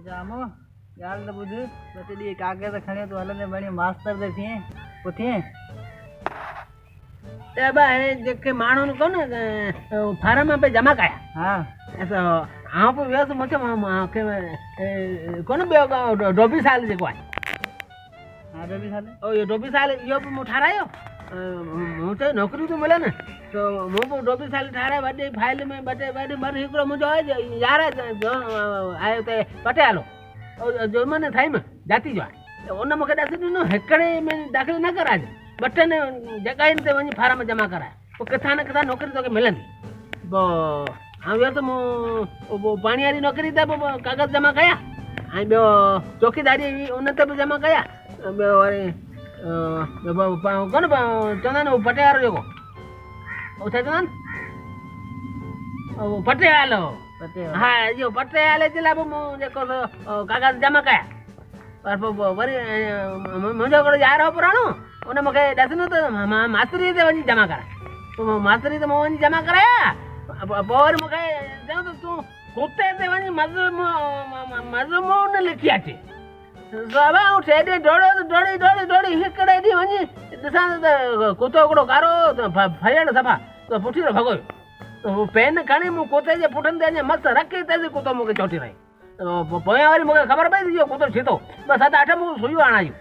जामो यार तो बुध बते दी कागज खणे तो हलने बणी मास्टर दे थिए उठिए ते बा है जेके माणू को न फार्म पे जमा कया हां ऐसा हां पे व्यस मके के कोन बे डोबी साल जेको है हां डोबी साल ओ ये डोबी साल यो मु ठारायो मुझे नौकरी तो मिले न तो मु डोबी साल ठाराय बडे फाइल में बडे मर हिकड़ो मुजो है यार जो आयो ते पटेलो और जो मने थाई में जाती जो उन मके दस न हेकड़े में दाखिल न कराज बटन जगह ते वनी फार्म जमा कराय वो कथा न कथा नौकरी तो के मिलंदी बो हां यो तो मु पाणीयारी नौकरी ते कागज जमा कया आई बो चौकीदारी उन ते जमा कया बे वरी कोन चंदन पटेवारो जेको ओ चंदन ओ पटेवालो हाँ यो पटेवाले जे लाबो मु जेको कागज जमा कया पर वरी मुंजो को यार हो पुराणो उन मके दसनो तो मास्टरी ते वनी जमा करा तो मास्टरी ते वनी जमा कराया पोर मके जाओ तो तू कुत्ते ते वनी मजमू न लिखी आचे सवा उठे दे डोड़ी हिकड़े दी वनी दसा कुतो कड़ो कारो फयण सफा तो पुठी रो भगो तो पेन खणी मु कुत्ते जे पुठन दे मस्त रखी ते कुतो मके चोटी रही तो पोया वारी मके खबर पई यो कुतो छीतो बस 7-8 मु सुयो आणायो